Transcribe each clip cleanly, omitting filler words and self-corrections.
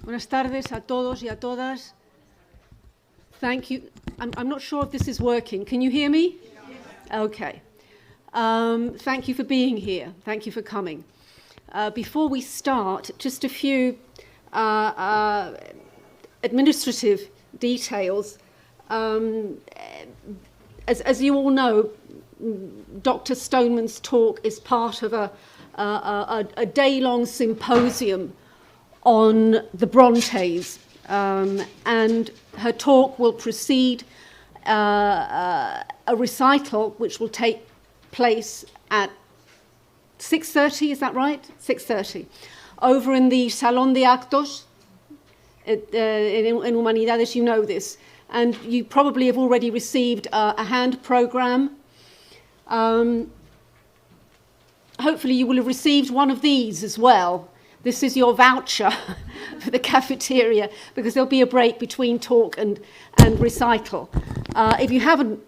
Buenas tardes a todos y a todas. Thank you. I'm not sure if this is working. Can you hear me? Okay. Thank you for being here. Thank you for coming. Before we start, just a few administrative details. As you all know, Dr. Stoneman's talk is part of a day-long symposium on the Brontes, and her talk will precede a recital which will take place at 6:30, is that right? 6:30, over in the Salón de Actos in Humanidades. You know this, and you probably have already received a hand program. Hopefully you will have received one of these as well. This is your voucher for the cafeteria, because there'll be a break between talk and recital. If you haven't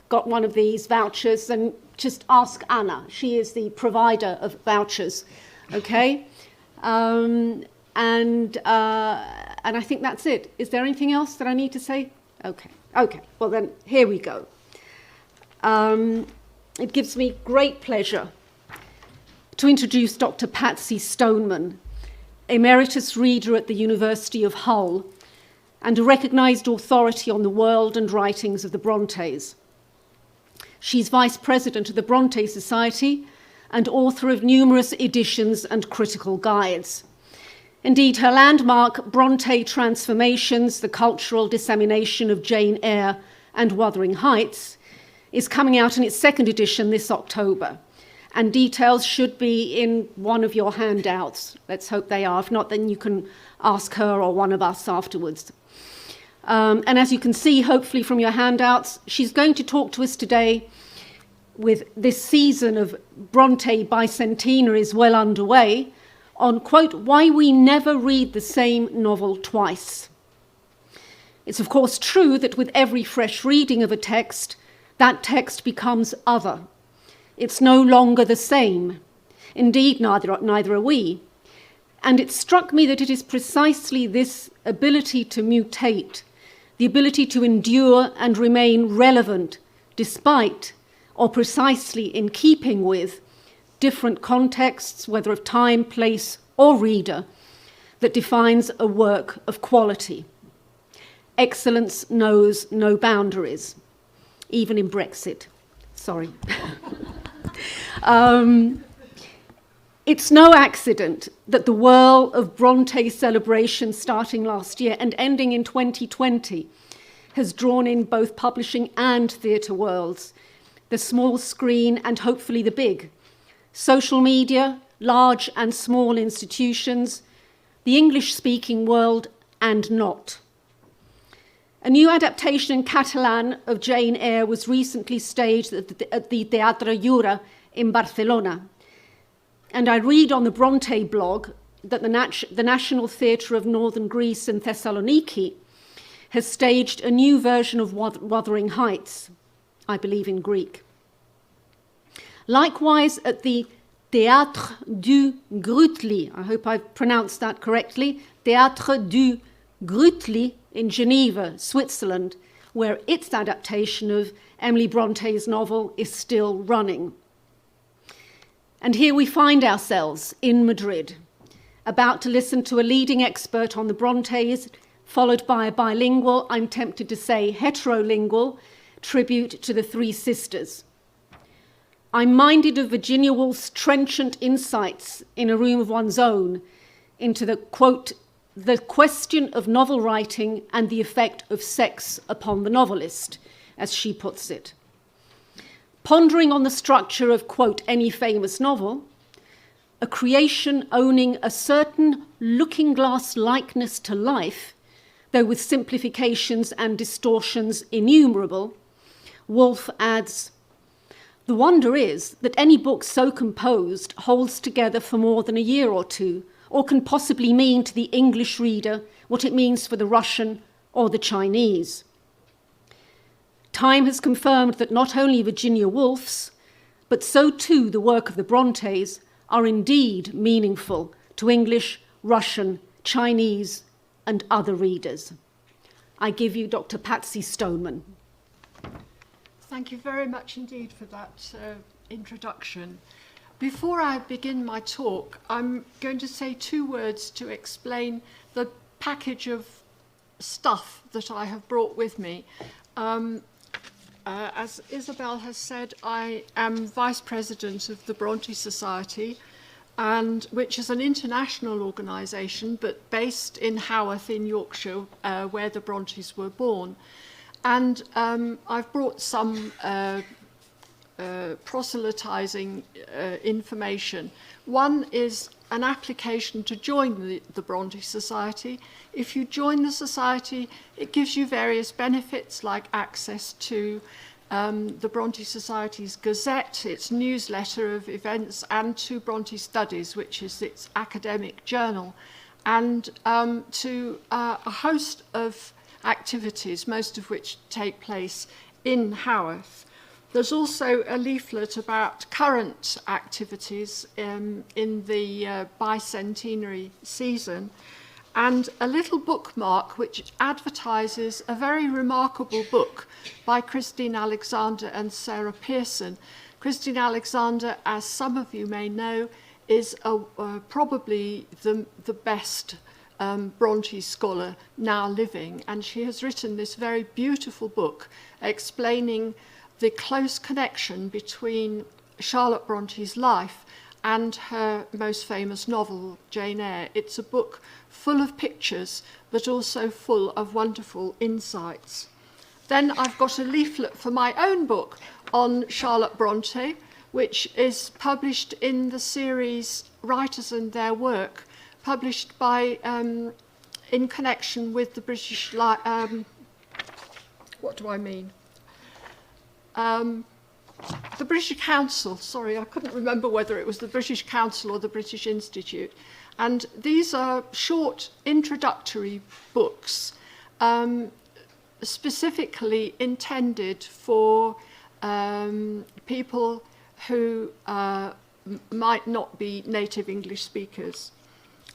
got one of these vouchers, then just ask Anna. She is the provider of vouchers, okay? And I think that's it. Is there anything else that I need to say? Okay. Well then, here we go. It gives me great pleasure to introduce Dr. Patsy Stoneman, Emeritus Reader at the University of Hull and a recognised authority on the world and writings of the Brontes. She's Vice President of the Bronte Society and author of numerous editions and critical guides. Indeed, her landmark, Brontë Transformations, The Cultural Dissemination of Jane Eyre and Wuthering Heights, is coming out in its second edition this October. And details should be in one of your handouts. Let's hope they are. If not, then you can ask her or one of us afterwards. And as you can see, hopefully from your handouts, she's going to talk to us today with this season of Bronte bicentenaries well underway on, quote, why we never read the same novel twice. It's of course true that with every fresh reading of a text, that text becomes other. It's no longer the same. Indeed, neither are we. And it struck me that it is precisely this ability to mutate, the ability to endure and remain relevant despite, or precisely in keeping with, different contexts, whether of time, place, or reader, that defines a work of quality. Excellence knows no boundaries, even in Brexit. Sorry. It's no accident that the whirl of Bronte celebration starting last year and ending in 2020 has drawn in both publishing and theatre worlds, the small screen and hopefully the big, social media, large and small institutions, the English-speaking world and not. A new adaptation in Catalan of Jane Eyre was recently staged at the Teatre Eyre in Barcelona. And I read on the Bronte blog that the National Theatre of Northern Greece in Thessaloniki has staged a new version of Wuthering Heights, I believe in Greek. Likewise, at the Théâtre du Grütli, I hope I've pronounced that correctly, Théâtre du Grütli in Geneva, Switzerland, where its adaptation of Emily Bronte's novel is still running. And here we find ourselves in Madrid, about to listen to a leading expert on the Brontes, followed by a bilingual, I'm tempted to say heterolingual, tribute to the three sisters. I'm minded of Virginia Woolf's trenchant insights in A Room of One's Own into the, quote, the question of novel writing and the effect of sex upon the novelist, as she puts it. Pondering on the structure of, quote, any famous novel, a creation owning a certain looking-glass likeness to life, though with simplifications and distortions innumerable, Woolf adds, the wonder is that any book so composed holds together for more than a year or two, or can possibly mean to the English reader what it means for the Russian or the Chinese. Time has confirmed that not only Virginia Woolf's, but so too the work of the Brontes are indeed meaningful to English, Russian, Chinese, and other readers. I give you Dr. Patsy Stoneman. Thank you very much indeed for that introduction. Before I begin my talk, I'm going to say 2 words to explain the package of stuff that I have brought with me. As Isabel has said, I am Vice President of the Brontë Society, which is an international organisation, but based in Haworth in Yorkshire, where the Brontes were born. And I've brought some proselytising information. One is an application to join the Brontë Society. If you join the society, it gives you various benefits like access to the Brontë Society's Gazette, its newsletter of events, and to Brontë Studies, which is its academic journal, and to a host of activities, most of which take place in Haworth. There's also a leaflet about current activities in the bicentenary season, and a little bookmark which advertises a very remarkable book by Christine Alexander and Sarah Pearson. Christine Alexander, as some of you may know, is probably the best Brontë scholar now living, and she has written this very beautiful book explaining the close connection between Charlotte Bronte's life and her most famous novel, Jane Eyre. It's a book full of pictures, but also full of wonderful insights. Then I've got a leaflet for my own book on Charlotte Brontë, which is published in the series Writers and Their Work, published by, in connection with the British, the British Council, sorry, I couldn't remember whether it was the British Council or the British Institute. And these are short introductory books specifically intended for people who might not be native English speakers.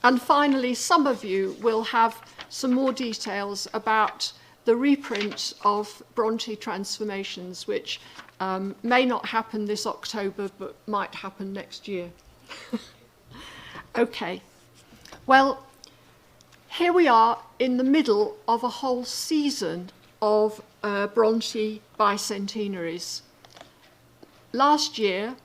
And finally, some of you will have some more details about the reprint of Brontë Transformations, which may not happen this October, but might happen next year. Okay. Well, here we are in the middle of a whole season of Brontë bicentenaries. Last year,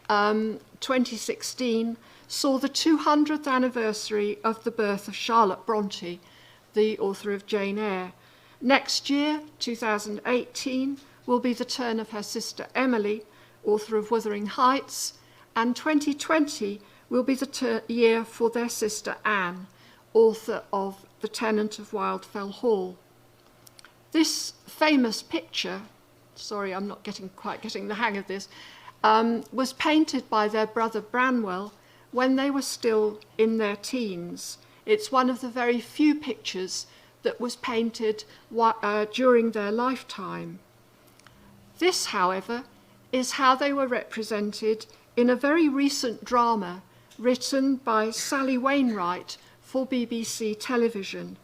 2016, saw the 200th anniversary of the birth of Charlotte Brontë, the author of Jane Eyre. Next year, 2018, will be the turn of her sister Emily, author of Wuthering Heights, and 2020 will be the year for their sister Anne, author of The Tenant of Wildfell Hall. This famous picture, sorry, I'm not quite getting the hang of this, was painted by their brother Branwell when they were still in their teens. It's one of the very few pictures that was painted during their lifetime. This, however, is how they were represented in a very recent drama written by Sally Wainwright for BBC television.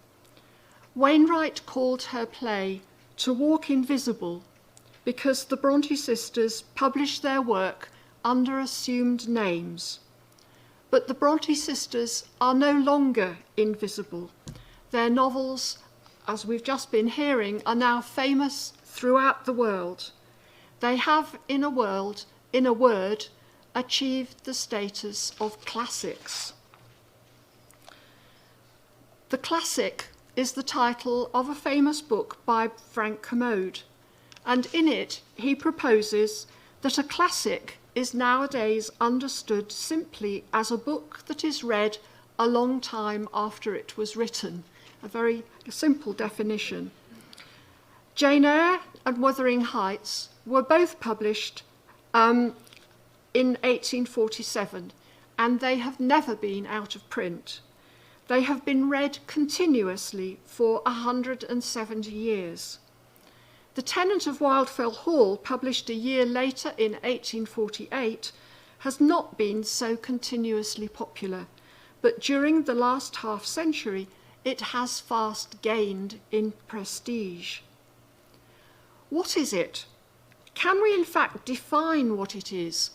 Wainwright called her play To Walk Invisible because the Brontë sisters published their work under assumed names. But the Brontë sisters are no longer invisible. Their novels, as we've just been hearing, are now famous throughout the world. They have, in a word, achieved the status of classics. The Classic is the title of a famous book by Frank Commode, and in it he proposes that a classic is nowadays understood simply as a book that is read a long time after it was written. A very simple definition. Jane Eyre and Wuthering Heights were both published in 1847, and they have never been out of print. They have been read continuously for 170 years. The Tenant of Wildfell Hall, published a year later in 1848, has not been so continuously popular, but during the last half century, it has fast gained in prestige. What is it? Can we in fact define what it is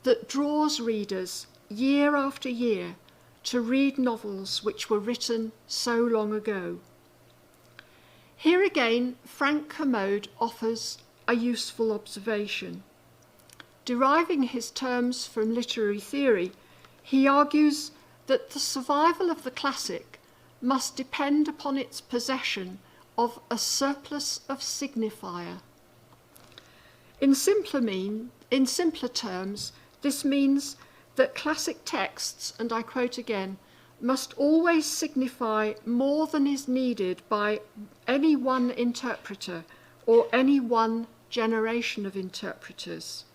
that draws readers year after year to read novels which were written so long ago? Here again, Frank Kermode offers a useful observation. Deriving his terms from literary theory, he argues that the survival of the classic must depend upon its possession of a surplus of signifier. In simpler terms, this means that classic texts, and I quote again, must always signify more than is needed by any one interpreter or any one generation of interpreters.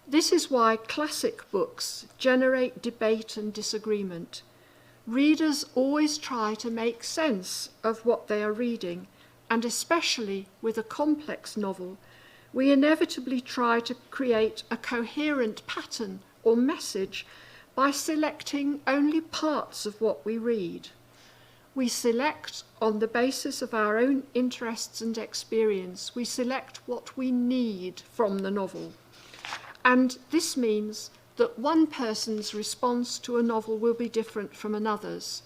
This is why classic books generate debate and disagreement. Readers always try to make sense of what they are reading, and especially with a complex novel, we inevitably try to create a coherent pattern or message by selecting only parts of what we read. We select on the basis of our own interests and experience. We select what we need from the novel. And this means that one person's response to a novel will be different from another's,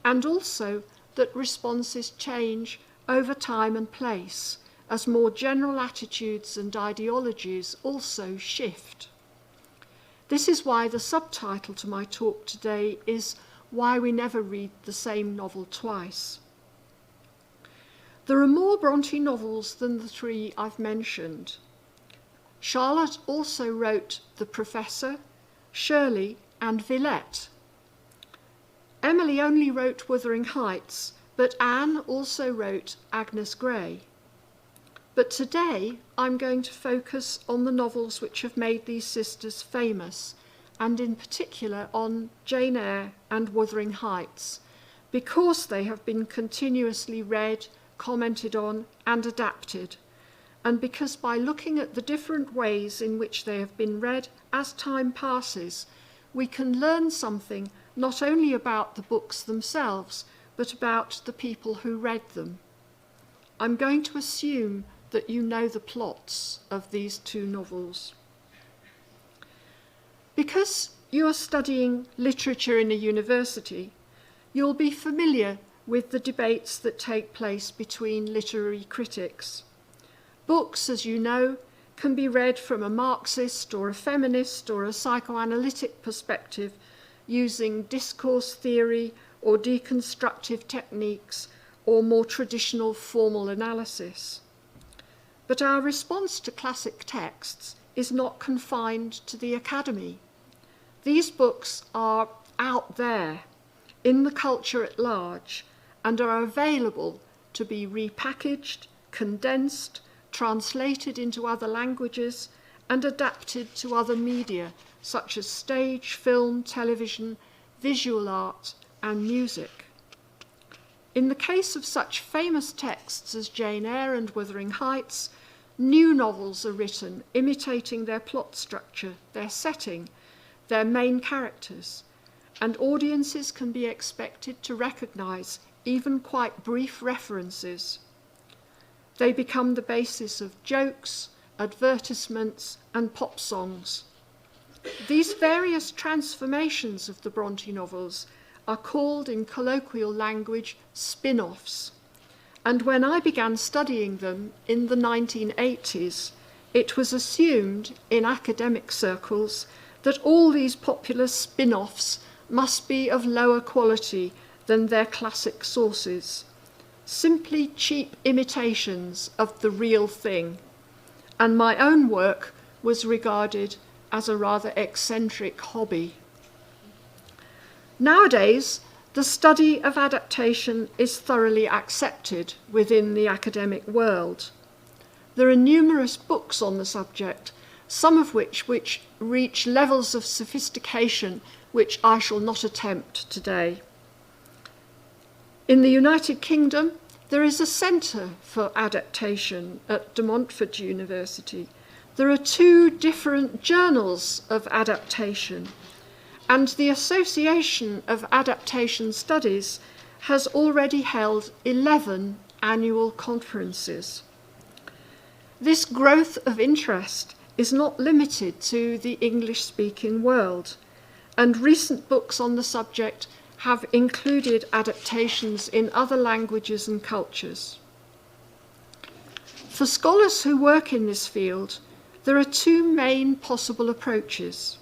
and also that responses change over time and place, as more general attitudes and ideologies also shift. This is why the subtitle to my talk today is Why We Never Read the Same Novel Twice. There are more Brontë novels than the three I've mentioned. Charlotte also wrote The Professor, Shirley, and Villette. Emily only wrote Wuthering Heights, but Anne also wrote Agnes Grey. But today I'm going to focus on the novels which have made these sisters famous, and in particular on Jane Eyre and Wuthering Heights, because they have been continuously read, commented on, and adapted, and because by looking at the different ways in which they have been read as time passes, we can learn something not only about the books themselves, but about the people who read them. I'm going to assume that you know the plots of these two novels. Because you are studying literature in a university, you'll be familiar with the debates that take place between literary critics. Books, as you know, can be read from a Marxist or a feminist or a psychoanalytic perspective, using discourse theory or deconstructive techniques or more traditional formal analysis. But our response to classic texts is not confined to the academy. These books are out there in the culture at large and are available to be repackaged, condensed, translated into other languages, and adapted to other media such as stage, film, television, visual art, and music. In the case of such famous texts as Jane Eyre and Wuthering Heights, new novels are written imitating their plot structure, their setting, their main characters, and audiences can be expected to recognise even quite brief references. They become the basis of jokes, advertisements, and pop songs. These various transformations of the Brontë novels are called in colloquial language spin-offs. And when I began studying them in the 1980s, it was assumed in academic circles that all these popular spin-offs must be of lower quality than their classic sources, simply cheap imitations of the real thing. And my own work was regarded as a rather eccentric hobby. Nowadays, the study of adaptation is thoroughly accepted within the academic world. There are numerous books on the subject, some of which reach levels of sophistication which I shall not attempt today. In the United Kingdom, there is a centre for adaptation at De Montfort University. There are 2 different journals of adaptation, and the Association of Adaptation Studies has already held 11 annual conferences. This growth of interest is not limited to the English-speaking world, and recent books on the subject have included adaptations in other languages and cultures. For scholars who work in this field, there are two main possible approaches.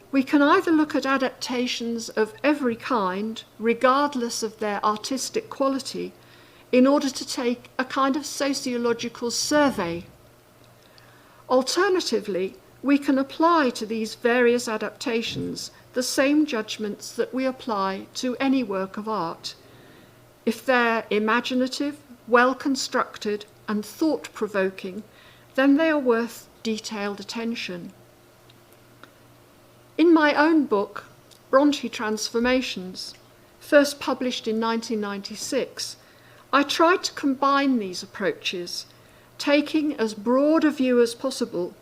We can either look at adaptations of every kind, regardless of their artistic quality, in order to take a kind of sociological survey. Alternatively, we can apply to these various adaptations the same judgments that we apply to any work of art. If they're imaginative, well-constructed, and thought-provoking, then they are worth detailed attention. In my own book, Brontë Transformations, first published in 1996, I tried to combine these approaches, taking as broad a view as possible,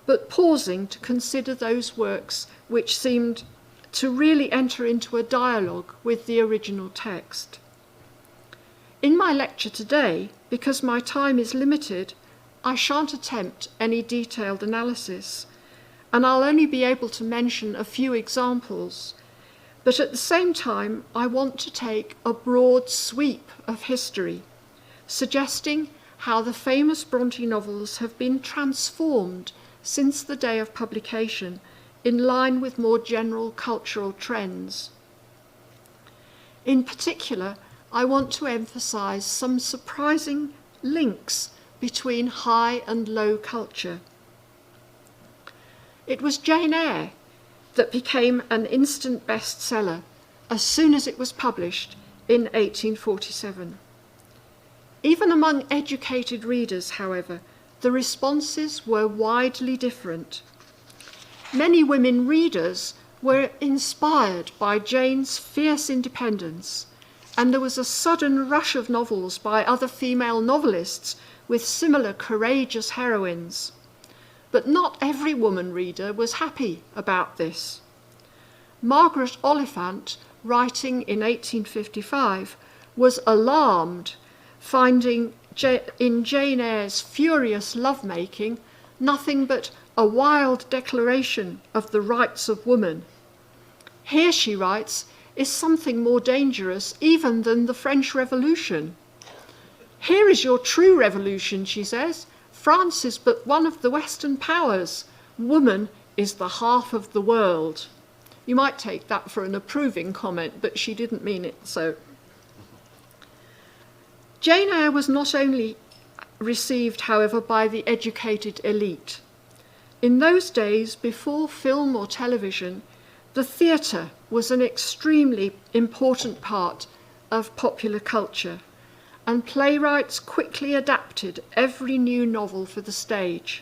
but pausing to consider those works which seemed to really enter into a dialogue with the original text. In my lecture today, because my time is limited, I shan't attempt any detailed analysis, and I'll only be able to mention a few examples. But at the same time, I want to take a broad sweep of history, suggesting how the famous Brontë novels have been transformed since the day of publication in line with more general cultural trends. In particular, I want to emphasize some surprising links between high and low culture. It was Jane Eyre that became an instant bestseller as soon as it was published in 1847. Even among educated readers, however, the responses were widely different. Many women readers were inspired by Jane's fierce independence, and there was a sudden rush of novels by other female novelists with similar courageous heroines. But not every woman reader was happy about this. Margaret Oliphant, writing in 1855, was alarmed, finding in Jane Eyre's furious lovemaking nothing but a wild declaration of the rights of woman. Here, she writes, is something more dangerous even than the French Revolution. Here is your true revolution, she says. France is but one of the Western powers. Woman is the half of the world. You might take that for an approving comment, but she didn't mean it so. Jane Eyre was not only received, however, by the educated elite. In those days, before film or television, the theatre was an extremely important part of popular culture, and playwrights quickly adapted every new novel for the stage.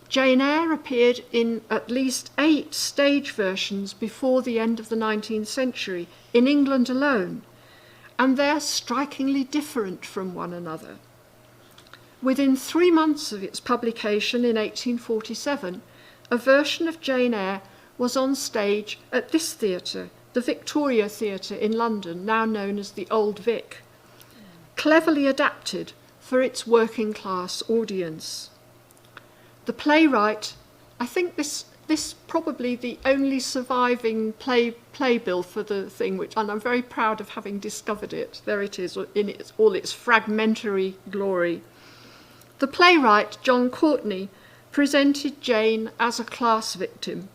Jane Eyre appeared in at least 8 stage versions before the end of the 19th century, in England alone, and they're strikingly different from one another. Within 3 months of its publication in 1847, a version of Jane Eyre was on stage at this theatre, the Victoria Theatre in London, now known as the Old Vic, cleverly adapted for its working class audience. The playwright, I think this probably the only surviving playbill for the thing, and I'm very proud of having discovered it. There it is in all its fragmentary glory. The playwright, John Courtney, presented Jane as a class victim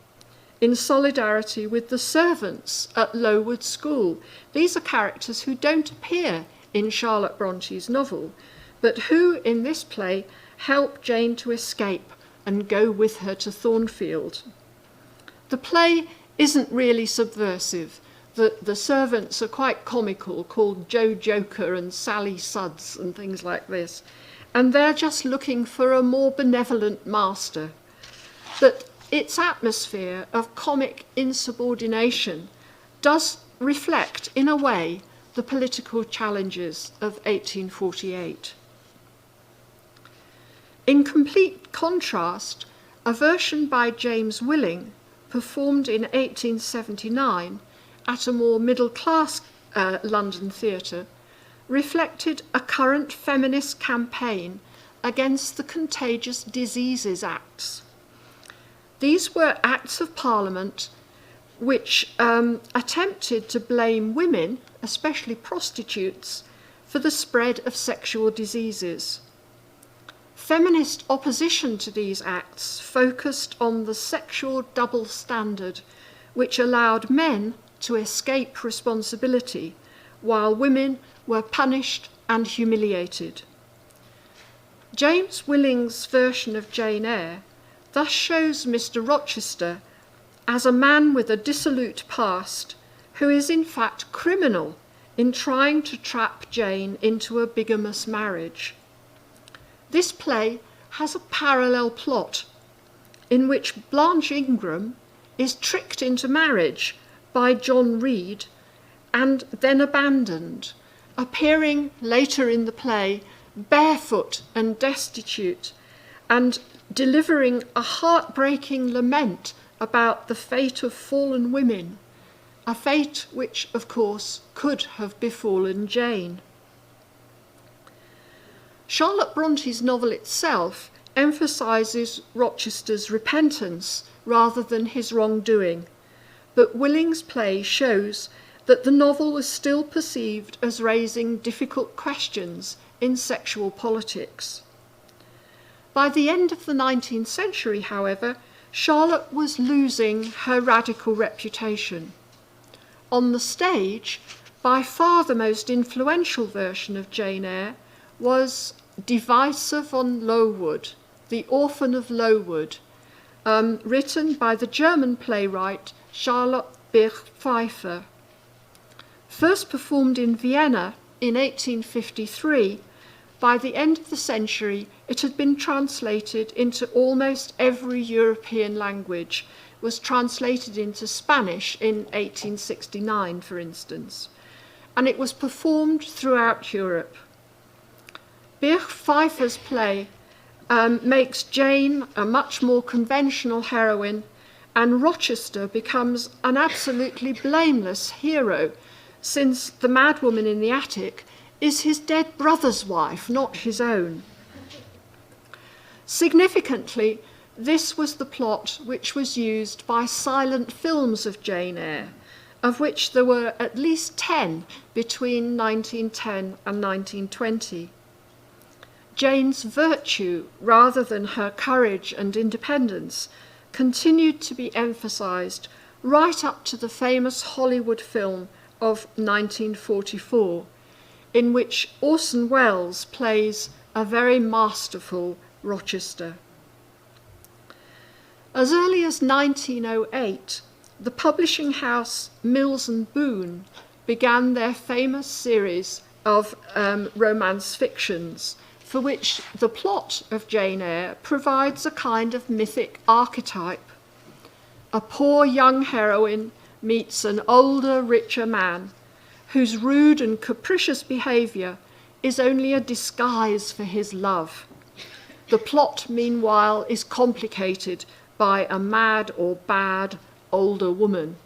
in solidarity with the servants at Lowood School. These are characters who don't appear in Charlotte Bronte's novel, but who in this play help Jane to escape and go with her to Thornfield. The play isn't really subversive. The servants are quite comical, called Joe Joker and Sally Suds and things like this, and they're just looking for a more benevolent master. But its atmosphere of comic insubordination does reflect, in a way, the political challenges of 1848. In complete contrast, a version by James Willing, performed in 1879 at a more middle-class London theatre, reflected a current feminist campaign against the Contagious Diseases Acts. These were acts of Parliament which attempted to blame women, especially prostitutes, for the spread of sexual diseases. Feminist opposition to these acts focused on the sexual double standard, which allowed men to escape responsibility, while women were punished and humiliated. James Willing's version of Jane Eyre thus shows Mr. Rochester as a man with a dissolute past who is in fact criminal in trying to trap Jane into a bigamous marriage. This play has a parallel plot in which Blanche Ingram is tricked into marriage by John Reed and then abandoned, appearing later in the play barefoot and destitute and delivering a heartbreaking lament about the fate of fallen women, a fate which, of course, could have befallen Jane. Charlotte Bronte's novel itself emphasises Rochester's repentance rather than his wrongdoing, but Willing's play shows that the novel was still perceived as raising difficult questions in sexual politics. By the end of the 19th century, however, Charlotte was losing her radical reputation. On the stage, by far the most influential version of Jane Eyre was Die Weise von Lowood, The Orphan of Lowood, written by the German playwright Charlotte Birch-Pfeiffer. First performed in Vienna in 1853, by the end of the century it had been translated into almost every European language, was translated into Spanish in 1869, for instance, and it was performed throughout Europe. Birch-Pfeiffer's play makes Jane a much more conventional heroine, and Rochester becomes an absolutely blameless hero, since the madwoman in the attic is his dead brother's wife, not his own. Significantly, this was the plot which was used by silent films of Jane Eyre, of which there were at least 10 between 1910 and 1920. Jane's virtue, rather than her courage and independence, continued to be emphasised right up to the famous Hollywood film of 1944, in which Orson Welles plays a very masterful Rochester. As early as 1908, the publishing house Mills and Boon began their famous series of romance fictions, for which the plot of Jane Eyre provides a kind of mythic archetype. A poor young heroine meets an older, richer man whose rude and capricious behaviour is only a disguise for his love. The plot, meanwhile, is complicated by a mad or bad older woman.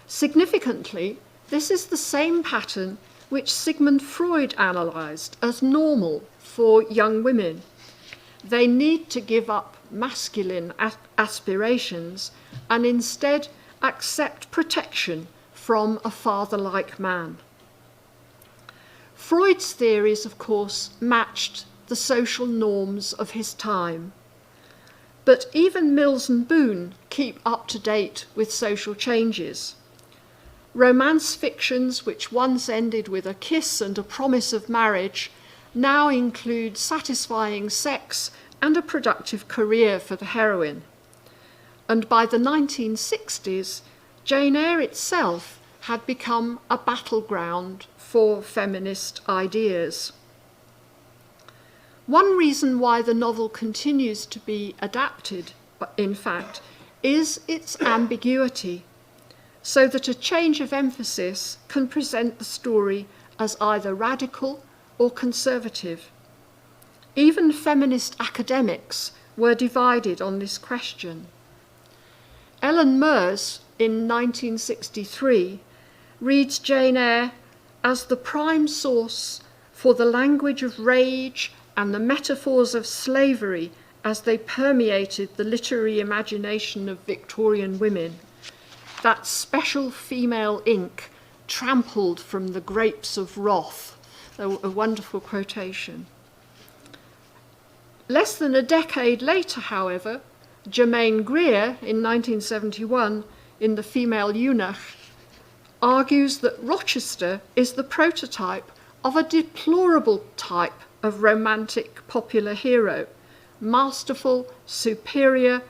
Significantly, this is the same pattern which Sigmund Freud analysed as normal for young women. They need to give up masculine aspirations and instead accept protection from a father-like man. Freud's theories, of course, matched the social norms of his time. But even Mills and Boon keep up to date with social changes. Romance fictions which once ended with a kiss and a promise of marriage now include satisfying sex and a productive career for the heroine. And by the 1960s, Jane Eyre itself had become a battleground for feminist ideas. One reason why the novel continues to be adapted, in fact, is its ambiguity, so that a change of emphasis can present the story as either radical or conservative. Even feminist academics were divided on this question. Ellen Mears, in 1963, reads Jane Eyre as the prime source for the language of rage and the metaphors of slavery as they permeated the literary imagination of Victorian women. That special female ink trampled from the grapes of wrath. A wonderful quotation. Less than a decade later, however, Germaine Greer, in 1971, in The Female Eunuch, argues that Rochester is the prototype of a deplorable type of romantic popular hero, masterful, superior,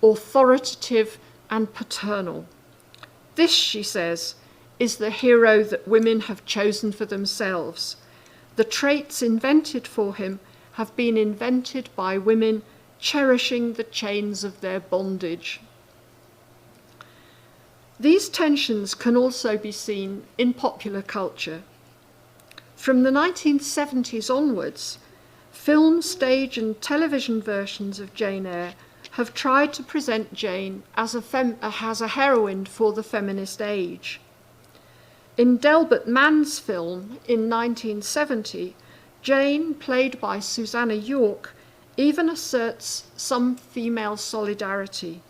authoritative, and paternal. This, she says, is the hero that women have chosen for themselves. The traits invented for him have been invented by women cherishing the chains of their bondage. These tensions can also be seen in popular culture. From the 1970s onwards, film, stage, and television versions of Jane Eyre have tried to present Jane as a heroine for the feminist age. In Delbert Mann's film in 1970, Jane, played by Susanna York, even asserts some female solidarity.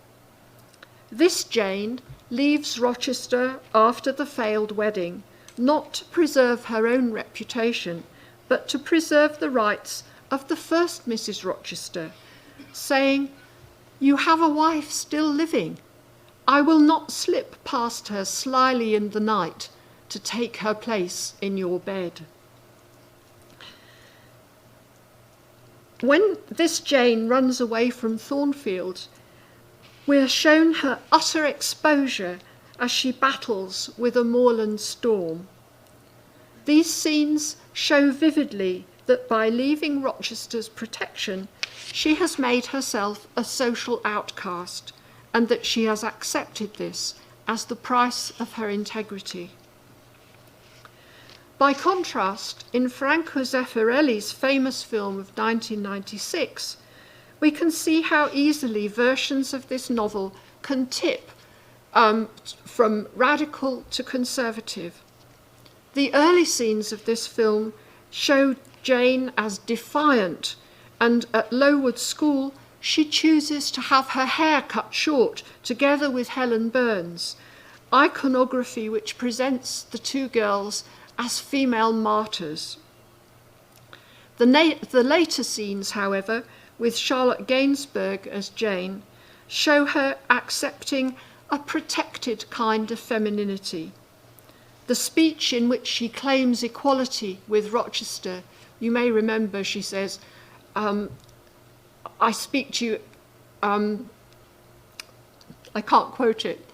This Jane leaves Rochester after the failed wedding, not to preserve her own reputation, but to preserve the rights of the first Mrs. Rochester, saying, "You have a wife still living. I will not slip past her slyly in the night to take her place in your bed." When this Jane runs away from Thornfield, we are shown her utter exposure as she battles with a moorland storm. These scenes show vividly that by leaving Rochester's protection, she has made herself a social outcast, and that she has accepted this as the price of her integrity. By contrast, in Franco Zeffirelli's famous film of 1996, we can see how easily versions of this novel can tip from radical to conservative. The early scenes of this film show Jane as defiant, and at Lowood School, she chooses to have her hair cut short together with Helen Burns, iconography which presents the two girls as female martyrs. The later scenes, however, with Charlotte Gainsbourg as Jane, show her accepting a protected kind of femininity. The speech in which she claims equality with Rochester, you may remember, she says, I speak to you, I can't quote it,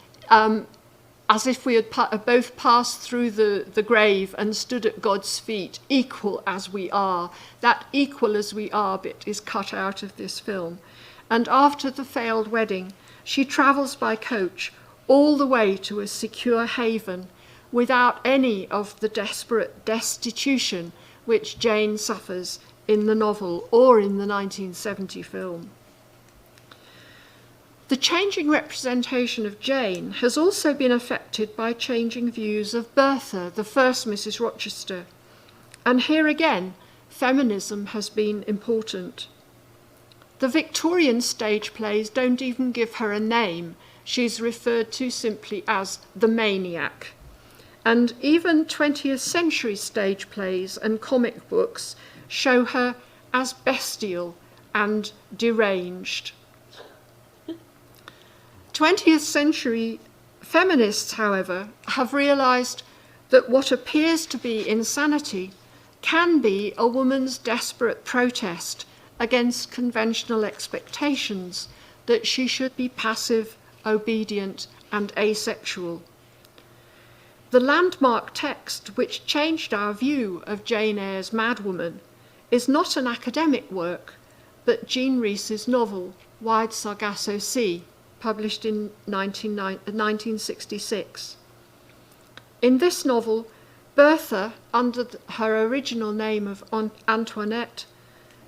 as if we had both passed through the grave and stood at God's feet, equal as we are. That equal as we are bit is cut out of this film. And after the failed wedding, she travels by coach all the way to a secure haven without any of the desperate destitution which Jane suffers in the novel or in the 1970 film. The changing representation of Jane has also been affected by changing views of Bertha, the first Mrs. Rochester. And here again, feminism has been important. The Victorian stage plays don't even give her a name. She's referred to simply as the maniac. And even 20th century stage plays and comic books show her as bestial and deranged. 20th century feminists, however, have realized that what appears to be insanity can be a woman's desperate protest against conventional expectations that she should be passive, obedient, and asexual. The landmark text which changed our view of Jane Eyre's Madwoman is not an academic work, but Jean Rhys's novel, Wide Sargasso Sea, published in 1966. In this novel, Bertha, under her original name of Antoinette,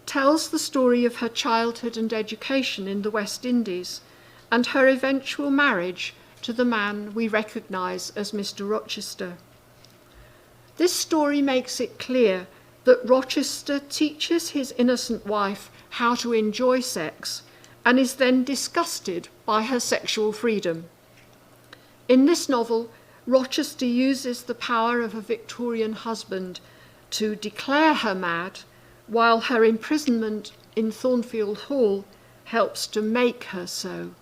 tells the story of her childhood and education in the West Indies and her eventual marriage to the man we recognise as Mr. Rochester. This story makes it clear that Rochester teaches his innocent wife how to enjoy sex and is then disgusted by her sexual freedom. In this novel, Rochester uses the power of a Victorian husband to declare her mad, while her imprisonment in Thornfield Hall helps to make her so.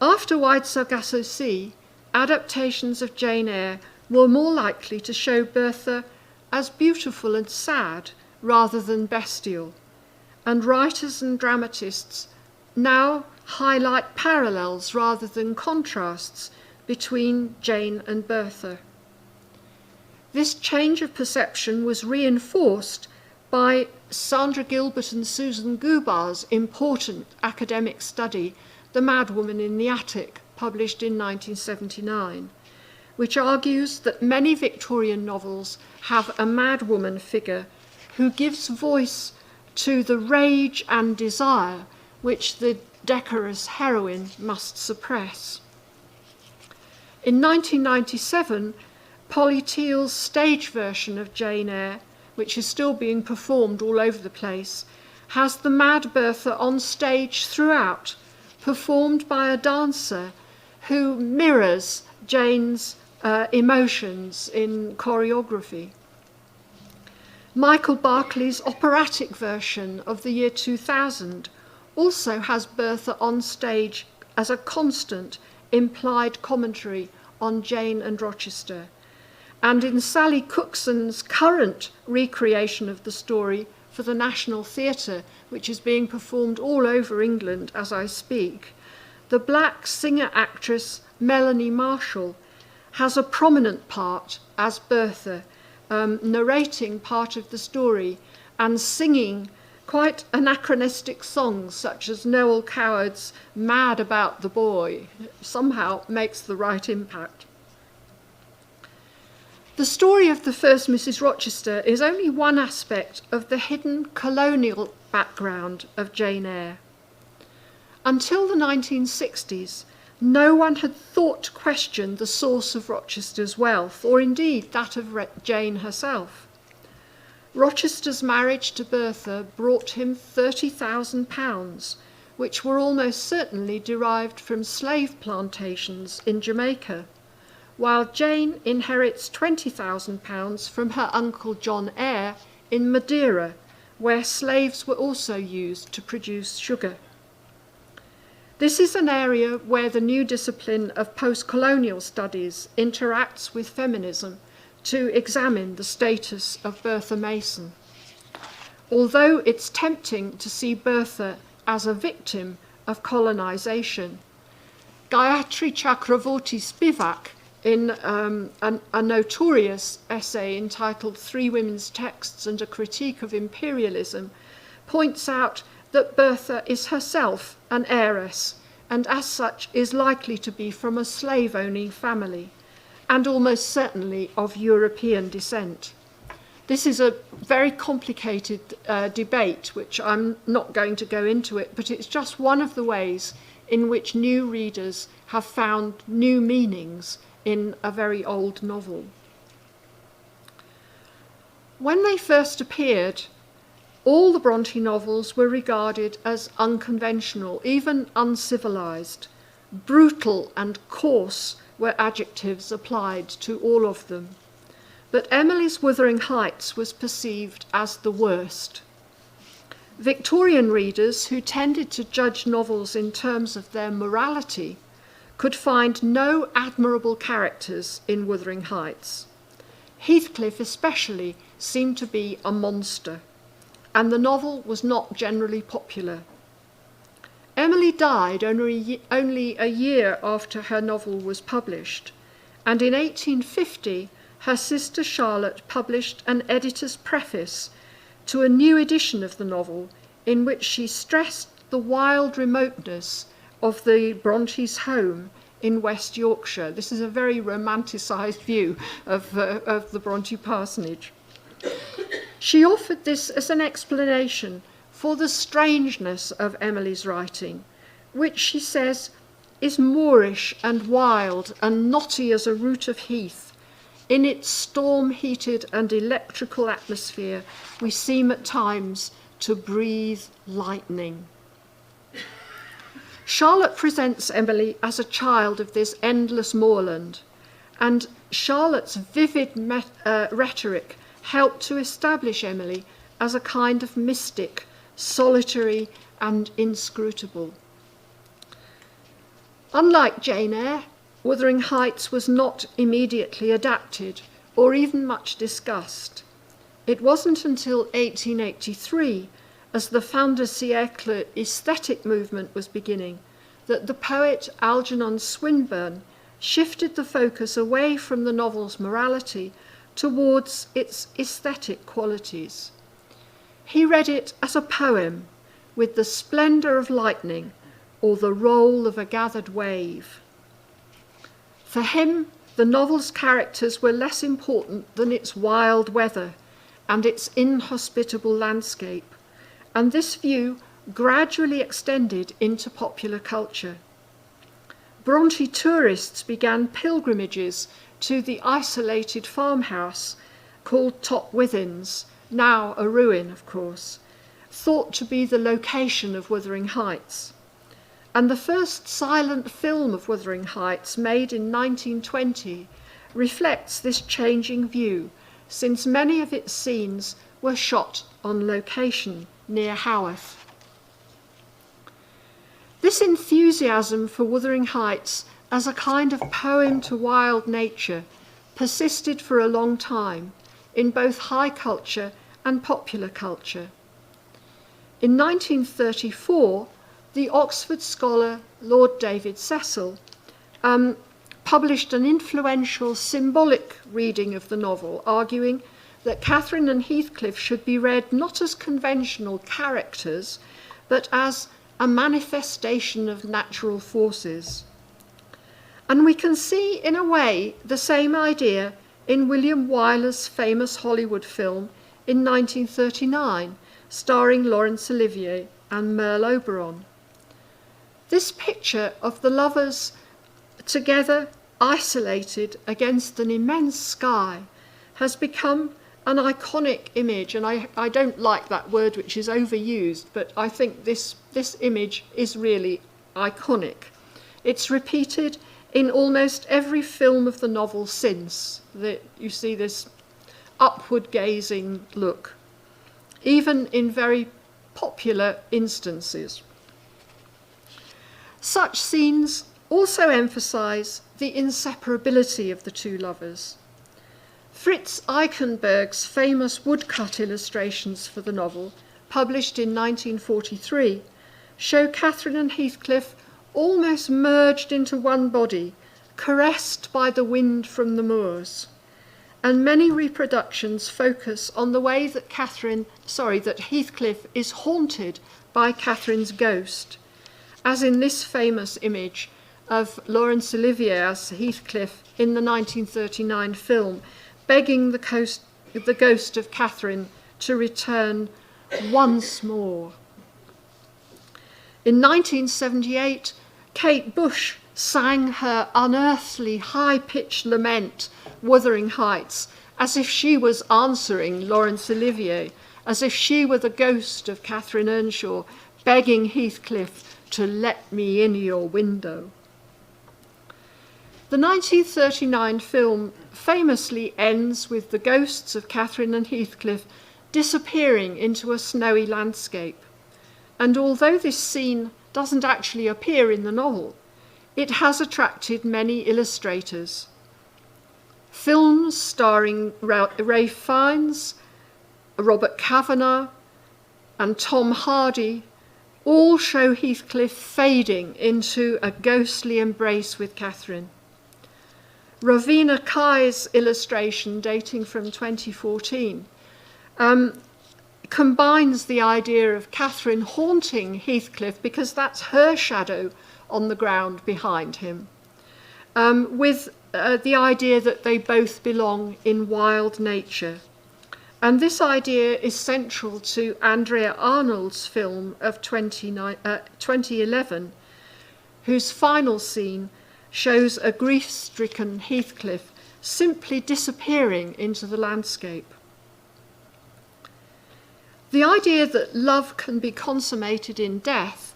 After Wide Sargasso Sea, adaptations of Jane Eyre were more likely to show Bertha as beautiful and sad rather than bestial, and writers and dramatists now highlight parallels rather than contrasts between Jane and Bertha. This change of perception was reinforced by Sandra Gilbert and Susan Gubar's important academic study, The Madwoman in the Attic, published in 1979, which argues that many Victorian novels have a madwoman figure who gives voice to the rage and desire which the decorous heroine must suppress. In 1997, Polly Teal's stage version of Jane Eyre, which is still being performed all over the place, has the mad Bertha on stage throughout, performed by a dancer who mirrors Jane's emotions in choreography. Michael Barclay's operatic version of the year 2000 also has Bertha on stage as a constant implied commentary on Jane and Rochester. And in Sally Cookson's current recreation of the story for the National Theatre, which is being performed all over England as I speak, the black singer-actress Melanie Marshall has a prominent part as Bertha, narrating part of the story and singing quite anachronistic songs such as Noel Coward's Mad About the Boy, somehow makes the right impact. The story of the first Mrs. Rochester is only one aspect of the hidden colonial background of Jane Eyre. Until the 1960s, no one had thought to question the source of Rochester's wealth, or indeed that of Jane herself. Rochester's marriage to Bertha brought him £30,000, which were almost certainly derived from slave plantations in Jamaica, while Jane inherits £20,000 from her uncle John Eyre in Madeira, where slaves were also used to produce sugar. This is an area where the new discipline of post-colonial studies interacts with feminism to examine the status of Bertha Mason. Although it's tempting to see Bertha as a victim of colonisation, Gayatri Chakravorty Spivak, in a notorious essay entitled Three Women's Texts and a Critique of Imperialism, points out that Bertha is herself an heiress, and as such is likely to be from a slave-owning family, and almost certainly of European descent. This is a very complicated debate, which I'm not going to go into it, but it's just one of the ways in which new readers have found new meanings in a very old novel. When they first appeared, all the Bronte novels were regarded as unconventional, even uncivilized. Brutal and coarse were adjectives applied to all of them. But Emily's Wuthering Heights was perceived as the worst. Victorian readers who tended to judge novels in terms of their morality could find no admirable characters in Wuthering Heights. Heathcliff especially seemed to be a monster, and the novel was not generally popular. Emily died only a year after her novel was published, and in 1850 her sister Charlotte published an editor's preface to a new edition of the novel in which she stressed the wild remoteness of the Brontes' home in West Yorkshire. This is a very romanticised view of the Bronte parsonage. She offered this as an explanation for the strangeness of Emily's writing, which she says is moorish and wild and knotty as a root of heath, In its storm-heated and electrical atmosphere, we seem at times to breathe lightning. Charlotte presents Emily as a child of this endless moorland, and Charlotte's vivid rhetoric helped to establish Emily as a kind of mystic, solitary and inscrutable. Unlike Jane Eyre, Wuthering Heights was not immediately adapted or even much discussed. It wasn't until 1883, as the fin de siècle aesthetic movement was beginning, that the poet Algernon Swinburne shifted the focus away from the novel's morality towards its aesthetic qualities. He read it as a poem with the splendour of lightning or the roll of a gathered wave. For him, the novel's characters were less important than its wild weather and its inhospitable landscape, and this view gradually extended into popular culture. Bronte tourists began pilgrimages to the isolated farmhouse called Top Withens, now a ruin, of course, thought to be the location of Wuthering Heights. And the first silent film of Wuthering Heights, made in 1920, reflects this changing view, since many of its scenes were shot on location near Haworth. This enthusiasm for Wuthering Heights as a kind of poem to wild nature persisted for a long time in both high culture and popular culture. In 1934, the Oxford scholar Lord David Cecil published an influential symbolic reading of the novel, arguing that Catherine and Heathcliff should be read not as conventional characters, but as a manifestation of natural forces. And we can see, in a way, the same idea in William Wyler's famous Hollywood film in 1939, starring Laurence Olivier and Merle Oberon. This picture of the lovers together, isolated against an immense sky, has become an iconic image, and I don't like that word, which is overused, but I think this image is really iconic. It's repeated in almost every film of the novel since. You see this upward gazing look, even in very popular instances. Such scenes also emphasize the inseparability of the two lovers. Fritz Eichenberg's famous woodcut illustrations for the novel, published in 1943, show Catherine and Heathcliff almost merged into one body, caressed by the wind from the moors. And many reproductions focus on the way that Heathcliff is haunted by Catherine's ghost, as in this famous image of Laurence Olivier as Heathcliff in the 1939 film, begging the ghost of Catherine to return once more. In 1978, Kate Bush sang her unearthly high-pitched lament, Wuthering Heights, as if she was answering Laurence Olivier, as if she were the ghost of Catherine Earnshaw, begging Heathcliff to let me in your window. The 1939 film famously ends with the ghosts of Catherine and Heathcliff disappearing into a snowy landscape. And although this scene doesn't actually appear in the novel, it has attracted many illustrators. Films starring Ralph Fiennes, Robert Kavanagh, and Tom Hardy all show Heathcliff fading into a ghostly embrace with Catherine. Rowena Kai's illustration, dating from 2014, combines the idea of Catherine haunting Heathcliff, because that's her shadow on the ground behind him, with the idea that they both belong in wild nature. And this idea is central to Andrea Arnold's film of 2011, whose final scene shows a grief-stricken Heathcliff simply disappearing into the landscape. The idea that love can be consummated in death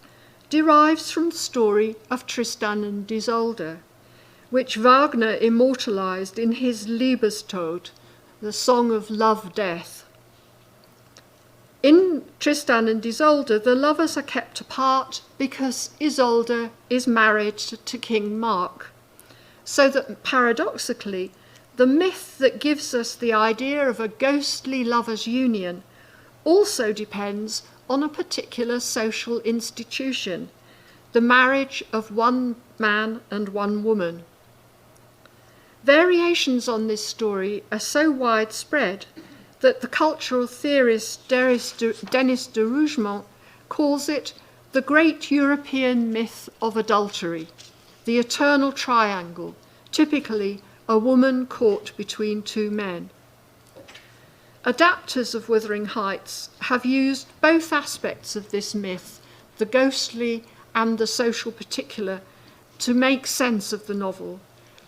derives from the story of Tristan and Isolde, which Wagner immortalized in his Liebestod, the Song of Love-Death. In Tristan and Isolde, the lovers are kept apart because Isolde is married to King Mark, so that paradoxically, the myth that gives us the idea of a ghostly lovers' union also depends on a particular social institution, the marriage of one man and one woman. Variations on this story are so widespread that the cultural theorist Denis de Rougemont calls it the great European myth of adultery, the eternal triangle, typically a woman caught between two men. Adapters of Wuthering Heights have used both aspects of this myth, the ghostly and the social particular, to make sense of the novel.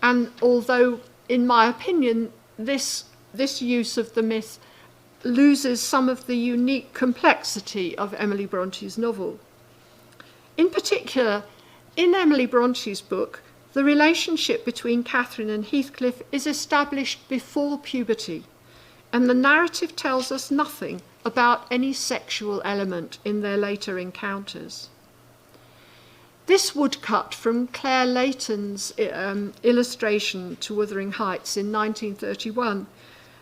And although, in my opinion, this use of the myth loses some of the unique complexity of Emily Bronte's novel. In particular, in Emily Bronte's book, the relationship between Catherine and Heathcliff is established before puberty, and the narrative tells us nothing about any sexual element in their later encounters. This woodcut from Claire Leighton's illustration to Wuthering Heights in 1931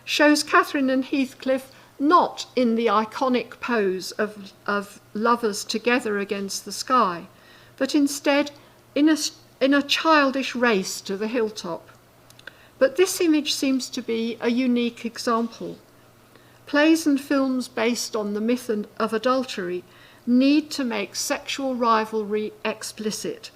shows Catherine and Heathcliff not in the iconic pose of lovers together against the sky, but instead in a childish race to the hilltop. But this image seems to be a unique example. Plays and films based on the myth of adultery need to make sexual rivalry explicit,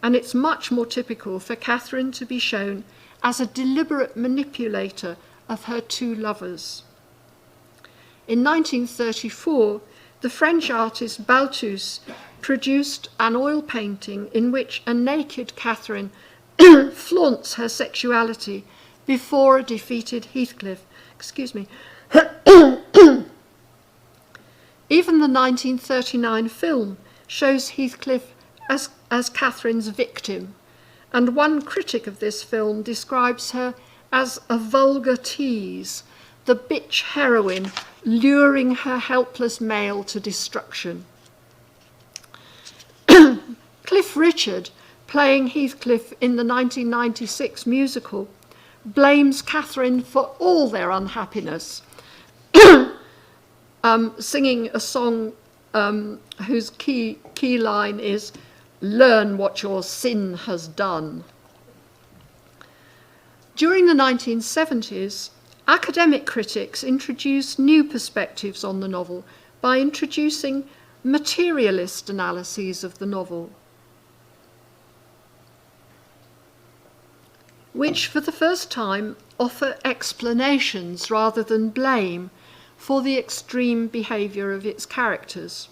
and it's much more typical for Catherine to be shown as a deliberate manipulator of her two lovers. In 1934, the French artist Balthus produced an oil painting in which a naked Catherine flaunts her sexuality before a defeated Heathcliff. Excuse me. Even the 1939 film shows Heathcliff as Catherine's victim, and one critic of this film describes her as a vulgar tease, the bitch heroine luring her helpless male to destruction. Cliff Richard, playing Heathcliff in the 1996 musical, blames Catherine for all their unhappiness, singing a song whose key line is, "Learn what your sin has done." During the 1970s, academic critics introduced new perspectives on the novel by introducing materialist analyses of the novel, which for the first time offer explanations rather than blame for the extreme behaviour of its characters.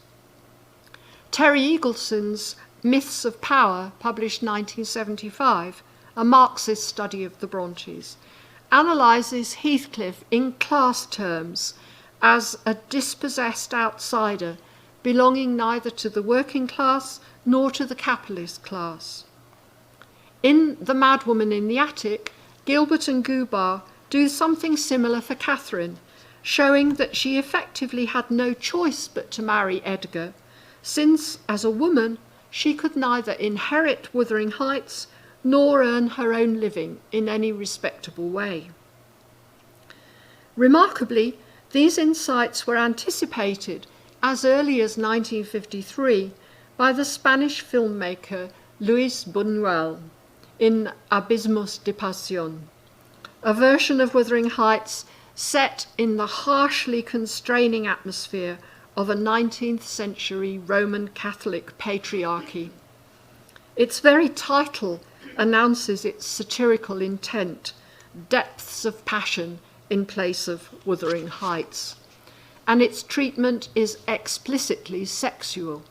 Terry Eagleson's Myths of Power, published 1975, a Marxist study of the Brontes, analyses Heathcliff in class terms as a dispossessed outsider belonging neither to the working class nor to the capitalist class. In The Madwoman in the Attic, Gilbert and Gubar do something similar for Catherine, showing that she effectively had no choice but to marry Edgar, since, as a woman, she could neither inherit Wuthering Heights nor earn her own living in any respectable way. Remarkably, these insights were anticipated as early as 1953 by the Spanish filmmaker Luis Buñuel in Abismos de Pasión, a version of Wuthering Heights set in the harshly constraining atmosphere of a 19th century Roman Catholic patriarchy. Its very title announces its satirical intent, depths of passion in place of Wuthering Heights, and its treatment is explicitly sexual.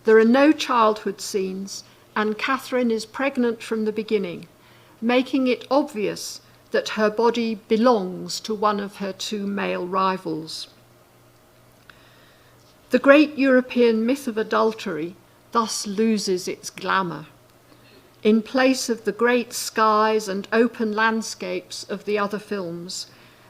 There are no childhood scenes, and Catherine is pregnant from the beginning, making it obvious that her body belongs to one of her two male rivals. The great European myth of adultery thus loses its glamour. In place of the great skies and open landscapes of the other films,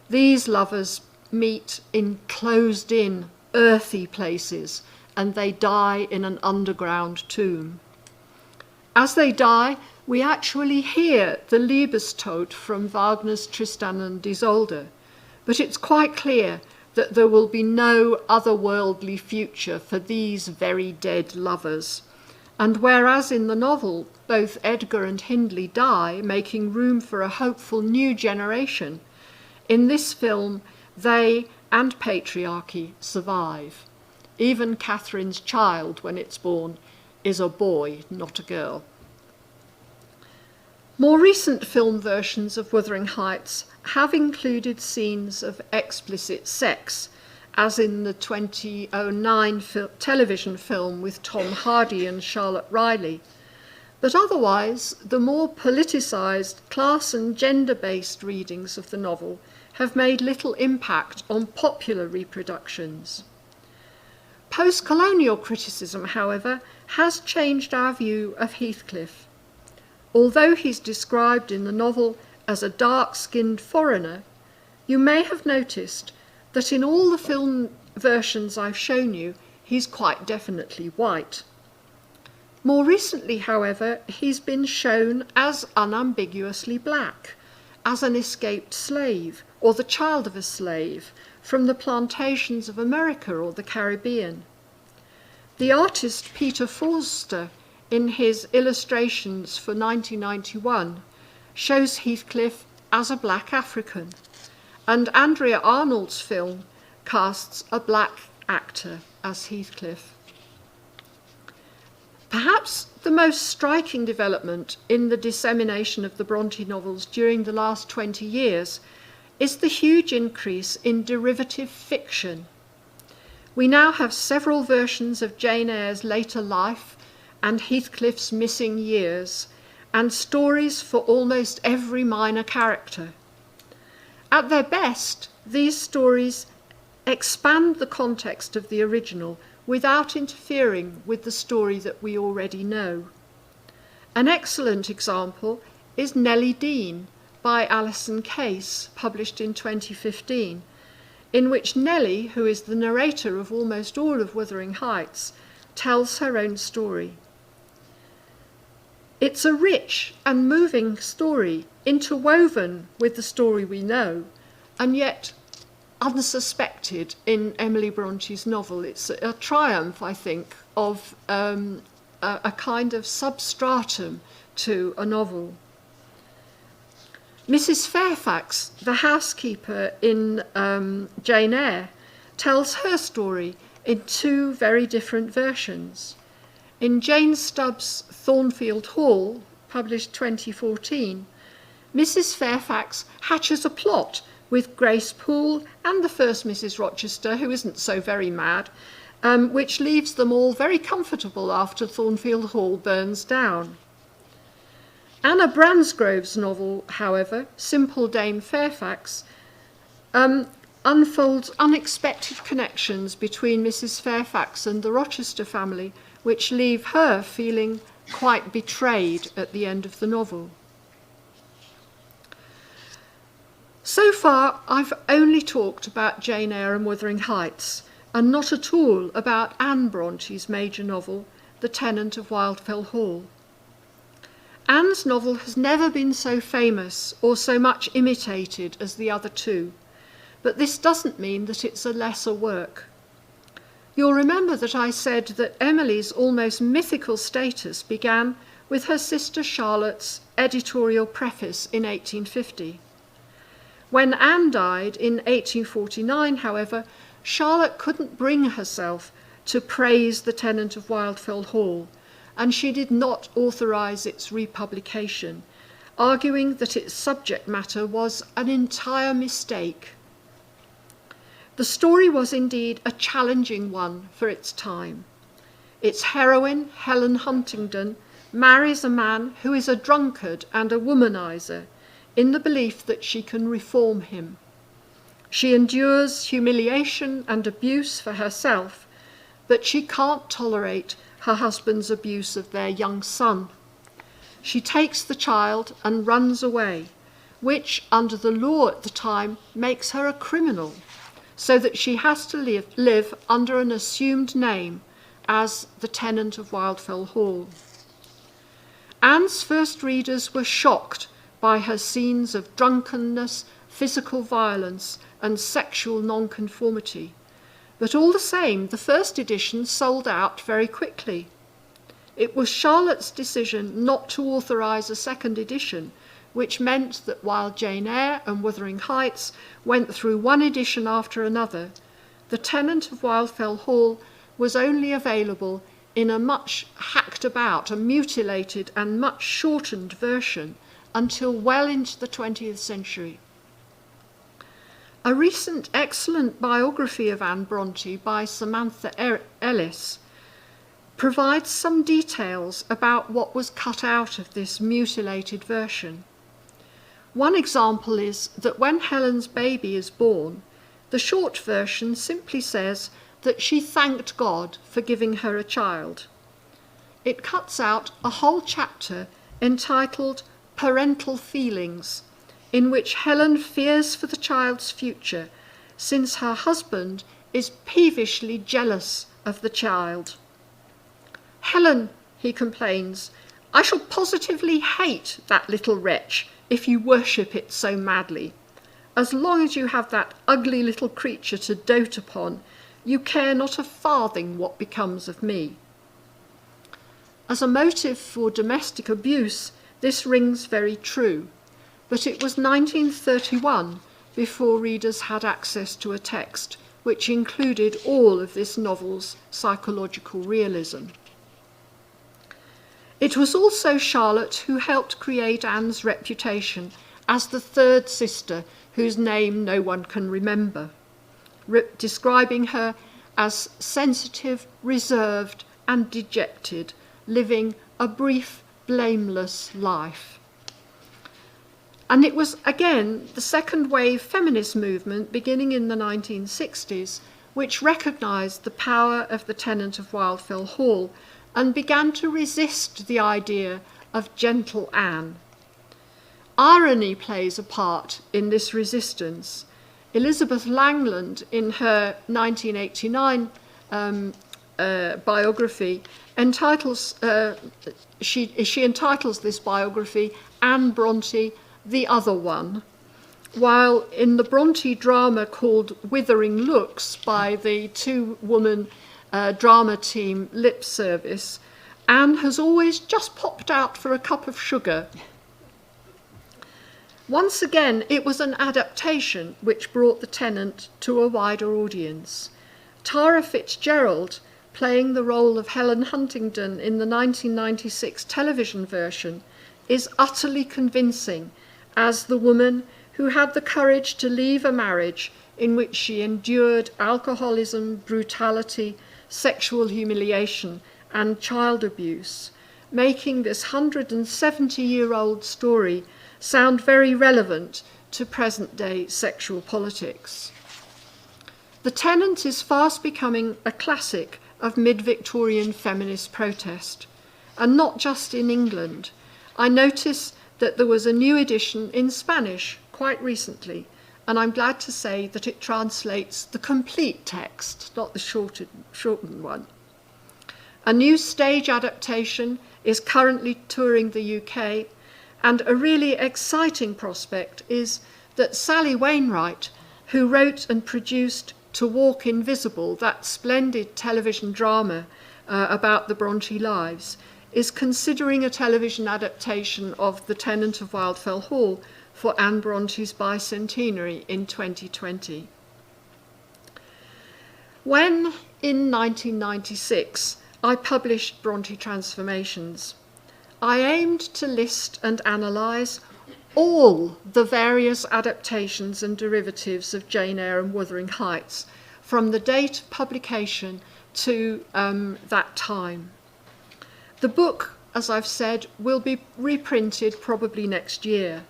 these lovers meet in closed-in, earthy places, and they die in an underground tomb. As they die, we actually hear the Liebestod from Wagner's Tristan and Isolde, but it's quite clear that there will be no otherworldly future for these very dead lovers. And whereas in the novel both Edgar and Hindley die, making room for a hopeful new generation, in this film they and patriarchy survive. Even Catherine's child, when it's born, is a boy, not a girl. More recent film versions of Wuthering Heights have included scenes of explicit sex, as in the 2009 television film with Tom Hardy and Charlotte Riley. But otherwise, the more politicised, class and gender-based readings of the novel have made little impact on popular reproductions. Post-colonial criticism, however, has changed our view of Heathcliff. Although he's described in the novel as a dark-skinned foreigner, you may have noticed that in all the film versions I've shown you, he's quite definitely white. More recently, however, he's been shown as unambiguously black, as an escaped slave, or the child of a slave, from the plantations of America or the Caribbean. The artist Peter Forster, in his illustrations for 1991, shows Heathcliff as a black African, and Andrea Arnold's film casts a black actor as Heathcliff. Perhaps the most striking development in the dissemination of the Brontë novels during the last 20 years is the huge increase in derivative fiction. We now have several versions of Jane Eyre's later life and Heathcliff's missing years, and stories for almost every minor character. At their best, these stories expand the context of the original without interfering with the story that we already know. An excellent example is Nellie Dean by Alison Case, published in 2015, in which Nellie, who is the narrator of almost all of Wuthering Heights, tells her own story. It's a rich and moving story, interwoven with the story we know, and yet unsuspected in Emily Bronte's novel. It's a triumph, I think, of a kind of substratum to a novel. Mrs. Fairfax, the housekeeper in Jane Eyre, tells her story in two very different versions. In Jane Stubbs' Thornfield Hall, published 2014, Mrs. Fairfax hatches a plot with Grace Poole and the first Mrs. Rochester, who isn't so very mad, which leaves them all very comfortable after Thornfield Hall burns down. Anna Bransgrove's novel, however, Simple Dame Fairfax, unfolds unexpected connections between Mrs. Fairfax and the Rochester family, which leave her feeling quite betrayed at the end of the novel. So far, I've only talked about Jane Eyre and Wuthering Heights, and not at all about Anne Bronte's major novel, The Tenant of Wildfell Hall. Anne's novel has never been so famous or so much imitated as the other two, but this doesn't mean that it's a lesser work. You'll remember that I said that Emily's almost mythical status began with her sister Charlotte's editorial preface in 1850. When Anne died in 1849, however, Charlotte couldn't bring herself to praise The Tenant of Wildfell Hall, and she did not authorise its republication, arguing that its subject matter was an entire mistake. The story was indeed a challenging one for its time. Its heroine, Helen Huntingdon, marries a man who is a drunkard and a womanizer in the belief that she can reform him. She endures humiliation and abuse for herself, but she can't tolerate her husband's abuse of their young son. She takes the child and runs away, which under the law at the time makes her a criminal, so that she has to live under an assumed name as the tenant of Wildfell Hall. Anne's first readers were shocked by her scenes of drunkenness, physical violence, and sexual nonconformity. But all the same, the first edition sold out very quickly. It was Charlotte's decision not to authorise a second edition, which meant that while Jane Eyre and Wuthering Heights went through one edition after another, The Tenant of Wildfell Hall was only available in a much hacked about, a mutilated and much shortened version until well into the 20th century. A recent excellent biography of Anne Brontë by Samantha Ellis provides some details about what was cut out of this mutilated version. One example is that when Helen's baby is born, the short version simply says that she thanked God for giving her a child. It cuts out a whole chapter entitled Parental Feelings, in which Helen fears for the child's future, since her husband is peevishly jealous of the child. "Helen," he complains, "I shall positively hate that little wretch if you worship it so madly. As long as you have that ugly little creature to dote upon, you care not a farthing what becomes of me." As a motive for domestic abuse, this rings very true, but it was 1931 before readers had access to a text which included all of this novel's psychological realism. It was also Charlotte who helped create Anne's reputation as the third sister whose name no one can remember, describing her as sensitive, reserved, and dejected, living a brief, blameless life. And it was, again, the second wave feminist movement beginning in the 1960s which recognised the power of the tenant of Wildfell Hall and began to resist the idea of gentle Anne. Irony plays a part in this resistance. Elizabeth Langland, in her 1989 biography, she entitles this biography Anne Brontë, the Other One, while in the Brontë drama called Withering Looks by the two-woman drama team Lip Service, Anne has always just popped out for a cup of sugar. Once again, it was an adaptation which brought the tenant to a wider audience. Tara Fitzgerald, playing the role of Helen Huntingdon in the 1996 television version, is utterly convincing as the woman who had the courage to leave a marriage in which she endured alcoholism, brutality, sexual humiliation, and child abuse, making this 170-year-old story sound very relevant to present-day sexual politics. The Tenant is fast becoming a classic of mid-Victorian feminist protest, and not just in England. I notice that there was a new edition in Spanish quite recently, and I'm glad to say that it translates the complete text, not the shortened one. A new stage adaptation is currently touring the UK, and a really exciting prospect is that Sally Wainwright, who wrote and produced To Walk Invisible, that splendid television drama about the Brontë lives, is considering a television adaptation of The Tenant of Wildfell Hall for Anne Bronte's bicentenary in 2020. When, in 1996, I published Brontë Transformations, I aimed to list and analyse all the various adaptations and derivatives of Jane Eyre and Wuthering Heights from the date of publication to that time. The book as I've said, will be reprinted probably next year,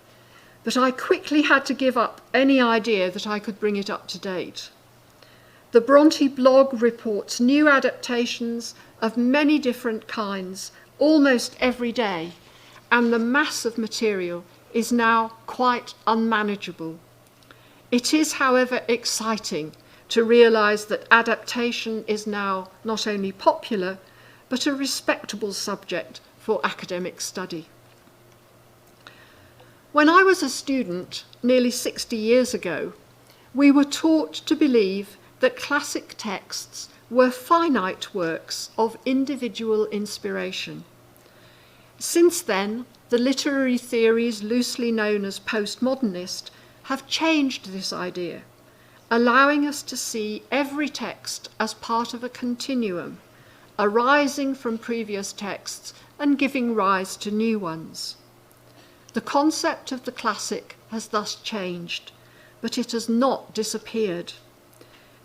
but I quickly had to give up any idea that I could bring it up to date. The Bronte blog reports new adaptations of many different kinds almost every day, and the mass of material is now quite unmanageable. It is, however, exciting to realise that adaptation is now not only popular, but a respectable subject for academic study. When I was a student nearly 60 years ago, we were taught to believe that classic texts were finite works of individual inspiration. Since then, the literary theories loosely known as postmodernist have changed this idea, allowing us to see every text as part of a continuum, arising from previous texts and giving rise to new ones. The concept of the classic has thus changed, but it has not disappeared.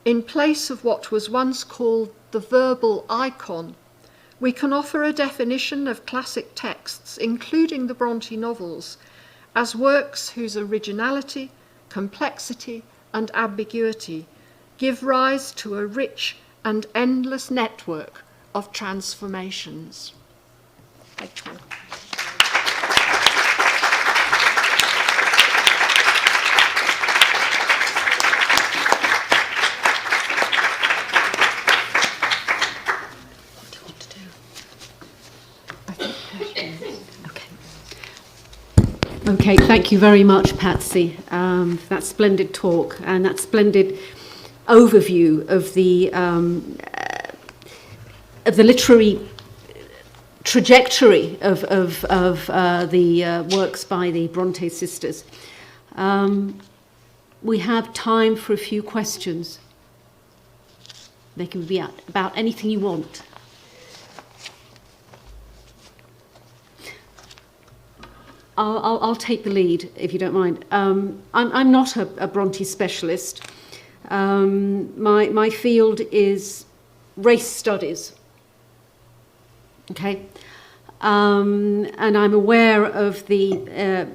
In place of what was once called the verbal icon, we can offer a definition of classic texts, including the Bronte novels, as works whose originality, complexity, and ambiguity give rise to a rich and endless network of transformations. Thank you. Okay, thank you very much, Patsy, for that splendid talk and that splendid overview of the literary trajectory of the works by the Bronte sisters. We have time for a few questions. They can be about anything you want. I'll take the lead, if you don't mind. I'm not a Bronte specialist. My field is race studies. Okay, and I'm aware of the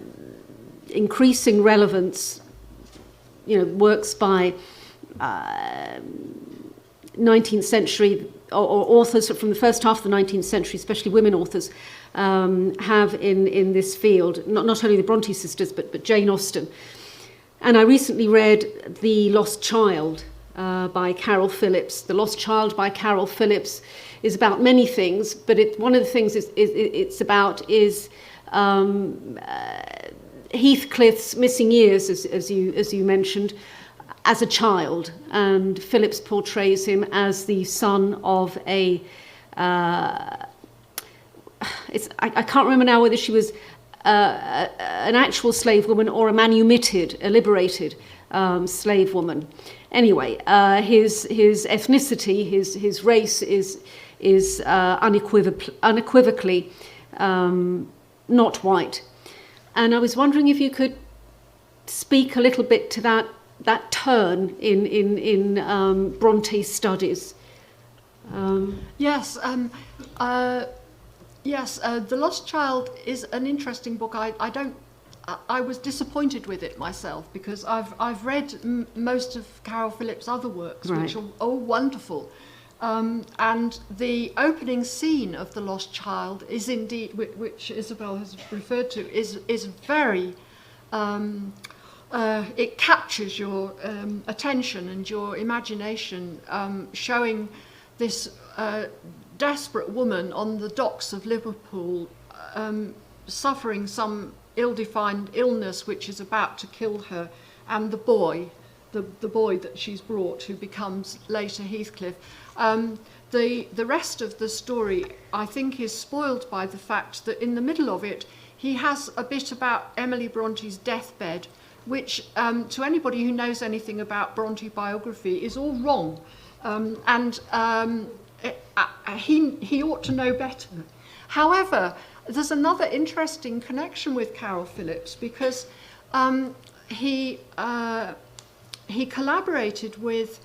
increasing relevance, works by 19th century or authors from the first half of the 19th century, especially women authors, have in this field, not only the Bronte sisters, but Jane Austen. And I recently read The Lost Child by Carol Phillips. The Lost Child by Carol Phillips is about many things, but one of the things it's about is Heathcliff's missing years, as you mentioned, as a child, and Phillips portrays him as the son of a I can't remember now whether she was an actual slave woman or a manumitted, a liberated slave woman. Anyway, his ethnicity, his race is unequivocally not white. And I was wondering if you could speak a little bit to that turn in Bronte studies. Yes, The Lost Child is an interesting book. I was disappointed with it myself because I've read most of Carol Phillips' other works, right, which are all wonderful. And the opening scene of The Lost Child is indeed, which Isabel has referred to, is very. It captures your attention and your imagination, showing this desperate woman on the docks of Liverpool, suffering some ill-defined illness which is about to kill her, and the boy that she's brought, who becomes later Heathcliff. The rest of the story, I think, is spoiled by the fact that in the middle of it, he has a bit about Emily Bronte's deathbed, which to anybody who knows anything about Bronte biography is all wrong. He ought to know better. However, there's another interesting connection with Carol Phillips because he collaborated with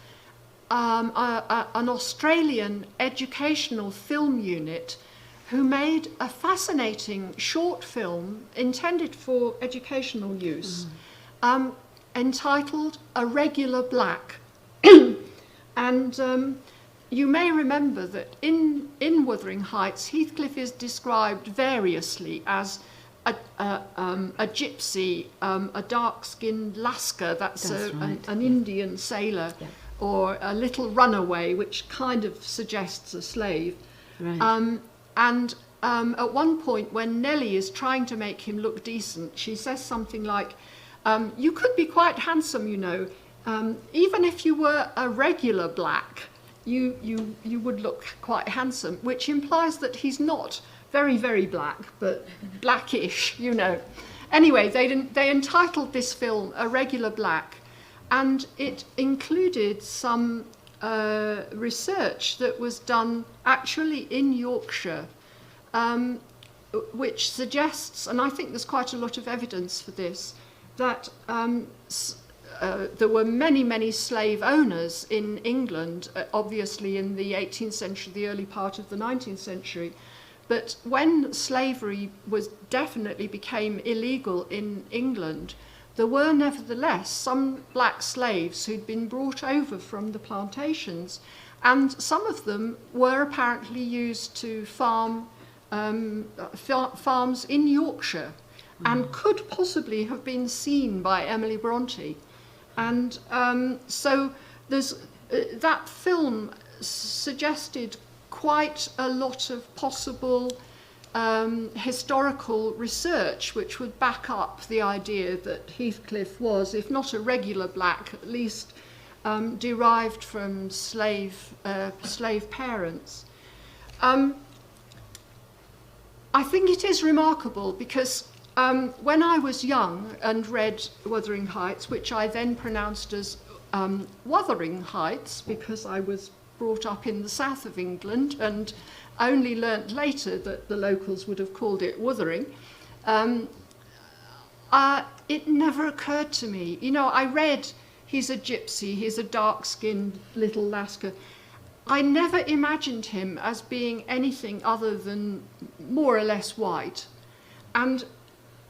an Australian educational film unit who made a fascinating short film intended for educational use, entitled A Regular Black. And you may remember that in Wuthering Heights, Heathcliff is described variously as a gypsy, a dark-skinned lascar, that's right. an Indian sailor, yeah. Or a little runaway, which kind of suggests a slave. Right. And at one point, when Nellie is trying to make him look decent, she says something like, you could be quite handsome, you know, even if you were a regular black, you would look quite handsome, which implies that he's not very, very black, but blackish, you know. Anyway, they entitled this film A Regular Black, and it included some research that was done actually in Yorkshire, which suggests, and I think there's quite a lot of evidence for this, that there were many, many slave owners in England, obviously in the 18th century, the early part of the 19th century. But when slavery definitely became illegal in England, there were nevertheless some black slaves who'd been brought over from the plantations, and some of them were apparently used to farm farms in Yorkshire, and could possibly have been seen by Emily Brontë. And so there's that film suggested quite a lot of possible historical research which would back up the idea that Heathcliff was, if not a regular black, at least derived from slave parents. I think it is remarkable because when I was young and read Wuthering Heights, which I then pronounced as Wuthering Heights because I was brought up in the south of England and only learnt later that the locals would have called it Wuthering, it never occurred to me. You know, I read he's a gypsy, he's a dark-skinned little lascar. I never imagined him as being anything other than more or less white. And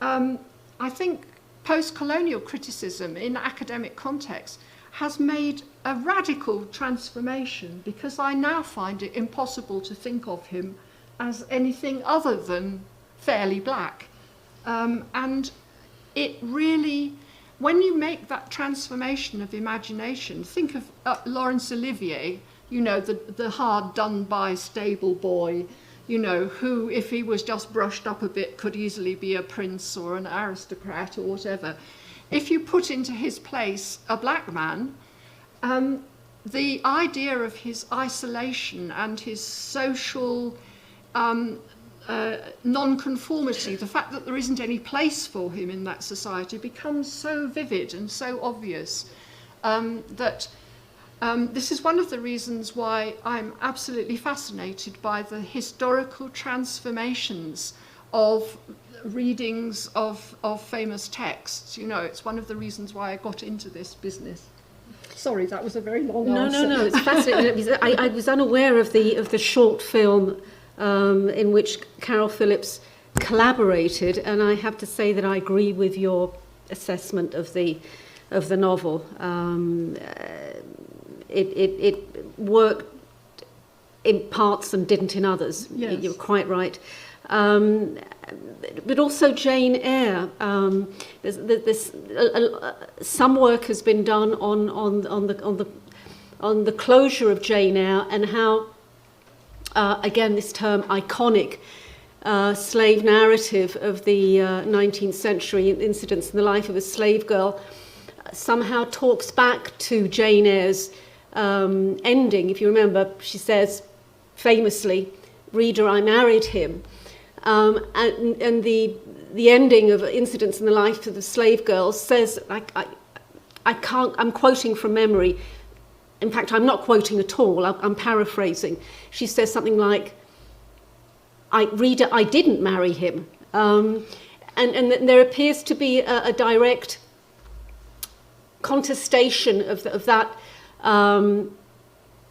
I think post-colonial criticism in academic context has made a radical transformation, because I now find it impossible to think of him as anything other than fairly black. And it really, when you make that transformation of imagination, think of Laurence Olivier, you know, the hard done-by stable boy, you know, who, if he was just brushed up a bit, could easily be a prince or an aristocrat or whatever. If you put into his place a black man, the idea of his isolation and his social non-conformity, the fact that there isn't any place for him in that society, becomes so vivid and so obvious that this is one of the reasons why I'm absolutely fascinated by the historical transformations of readings of famous texts. You know, it's one of the reasons why I got into this business. Sorry, that was a very long answer. No, it's fascinating. I was unaware of the short film in which Carol Phillips collaborated, and I have to say that I agree with your assessment of the novel. It worked in parts and didn't in others. Yes. You're quite right. But also Jane Eyre. Some work has been done on the closure of Jane Eyre and how, again, this term iconic slave narrative of the 19th century, incidents in the life of a slave girl, somehow talks back to Jane Eyre's ending. If you remember, she says famously, "Reader, I married him." And the ending of Incidents in the Life of the Slave Girl says, I can't, I'm quoting from memory. In fact, I'm not quoting at all, I'm paraphrasing. She says something like, "Reader, I didn't marry him." And there appears to be a direct contestation of that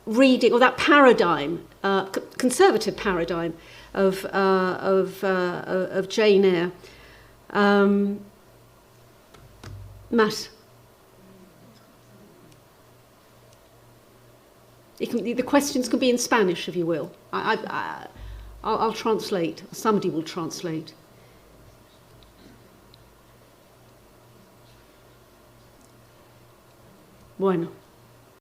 reading, or that paradigm, conservative paradigm, of Jane Eyre. Matt. The questions can be in Spanish, if you will. I'll translate. Somebody will translate. Bueno.